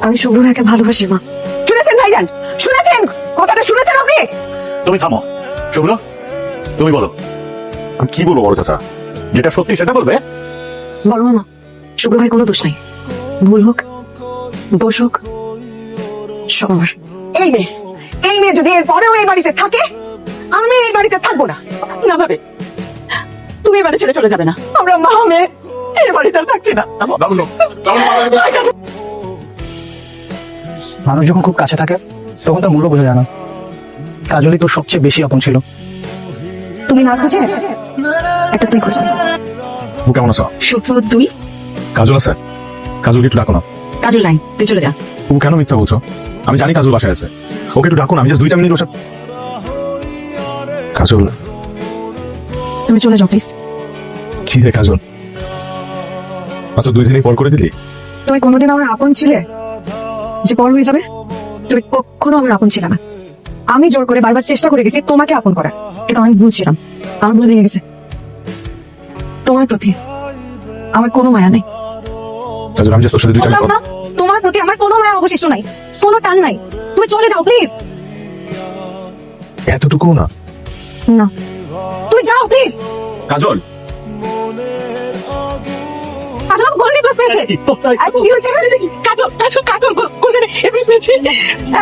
আমি শুভ্র ভাইকে ভালোবাসি মা। শুনেছেন ভাইজান? শুনেছেন? কথাটা শুনেছেন আপনি? তুমি থামো। শুভ্র, তুমি বলো। আমি কি বলবো বড় চাচা? যেটা সত্যি সেটা বলবে। বড় মামা, শুভ্র ভাই কোনো দোষ নাই। ভুল হোক, দোষ হোক, সব আমার। এই মেয়ে যদি এর পরেও এই বাড়িতে থাকে, আমি এই বাড়িতে থাকবো না। না ভাবে, তুমি এবারে ছেড়ে চলে যাবে না। আমরা মা মেয়ে এই বাড়িতে আর থাকছি না। মানুষ যখন খুব কাছে থাকে তখন তার মূল্য বোঝা যায় না। কাজলই তোর সবচেয়ে বেশি আপন ছিল। তুমি না খোঁজে একটা তুই খোঁজা। কেমন আছো? শুভ্র তুই? কাজল আছে? কাজলকে একটু ডাকো না। কাজল নাই, তুই চলে যা। ও কেন মিথ্যা বলছো? আমি জানি কাজল বাসায় আছে। ওকে একটু ডাকো না, আমি জাস্ট 2টা মিনিট বসে। কাজল, তুমি চলে যাও প্লিজ। কি রে কাজল, মাত্র 2 দিনই পর করে দিলি? তুমি কোনোদিন আমার আপন ছিলে যে পর হয়ে যাবে? তুমি কখনো আমার আপন ছিল না। আমি জোর করে বারবার চেষ্টা করে গেছি তোমাকে আপন করার, কিন্তু আমি ভুল ছিলাম। আমার ভুল ভেঙে গেছে। তোমার প্রতি আমার কোনো মায়া নেই। কাজল, আমি জাস্ট তোর সাথে 2টা বললাম না, তোমার প্রতি আমার কোনো মায়া অবশিষ্ট নাই, কোনো টান নাই। তুমি চলে যাও প্লিজ। এতটুকু না? না, তুই যাও প্লিজ। কাজল, কাজল আমার গোল্ডেন প্লাস পেয়েছে।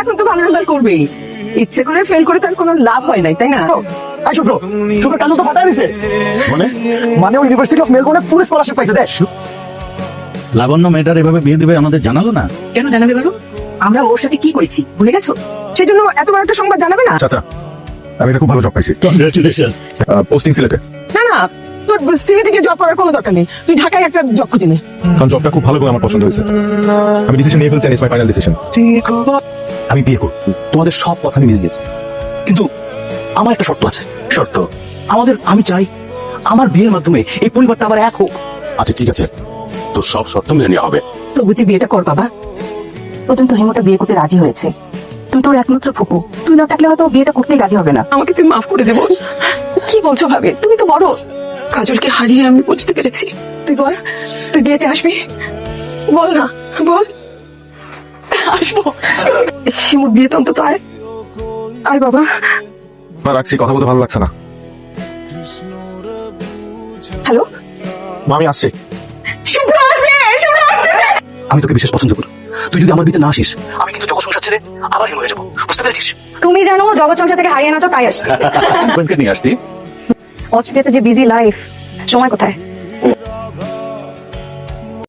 এখন তো ভালো রেজাল্ট করবেই। ইচ্ছে করে ফেল করে তার কোনো লাভ হয় নাই, তাই না? শুভ্র, শুভ্র কাজল তো ফাটাই দিছে। মানে ও ইউনিভার্সিটি অফ মেলবোর্নে ফুল স্কলারশিপ পাইছে। দেখ, লাবণ্য মেয়েটার এভাবে বিয়ে দিবে আমাদের জানালো না। কেন জানাবে বলো? আমরা ওর সাথে কি করেছি ভুলে গেছো? সেই জন্য এত বড় একটা সংবাদ জানাবে না? চাচা, আমি একটা খুব ভালো জব পাইছি। কংগ্রেচুলেশন। পোস্টিং সিলেটে। না, তোর সিলেটে গিয়ে জব করার কোনো দরকার নেই। তুই ঢাকায় একটা জব খুঁজে নে। কারণ জবটা খুব ভালো করে আমার পছন্দ হয়েছে। আমি ডিসিশন নিয়ে ফেলছি, ইটস মাই ফাইনাল ডিসিশন। আমি বিয়ে করব। তোমাদের সব কথা আমি মেনে গেছি, কিন্তু আমার একটা শর্ত আছে। শর্ত? আমি চাই আমার বিয়ের মাধ্যমে এই পরিবারটা আবার এক হোক। আচ্ছা ঠিক আছে, তোর সব শর্ত মেনে নেওয়া হবে। তবু তুই বিয়েটা কর বাবা। প্রথম তো হেমোটা বিয়ে করতে রাজি হয়েছে। তুই তোর একমাত্র ফুপু, তুই না থাকলে হয়তো বিয়েটা করতেই রাজি হবে না। আমাকে তুই মাফ করে দেবো। কি বলছো ভাবে? তুমি তো বড়। কাজলকে হারিয়ে আমি বুঝতে পেরেছি। তুই বল, তুই বিয়েতে আসবি? বল না, বল। আসবো। হিমুর বিয়েতে অন্তত আয়। আয় বাবা। রাখছি, কথা বলতে ভালো লাগছে না। হ্যালো, মা, আমি আসছি। শুভ্র আসবে, শুভ্র আসবে। আমি তোকে বিশেষ পছন্দ করি। তুই যদি আমার বিয়েতে না আসিস, আমি কিন্তু জগৎ সংসার ছেড়ে আবার হিম হয়ে যাবো। বুঝতে পেরেছিস? তুমি জানো জগৎ সংসার থেকে হারিয়ে নাচো, তাই আসি। নিয়ে আসতি। অস্ট্রেলিয়াতে যে বিজি লাইফ, সময় কোথায়?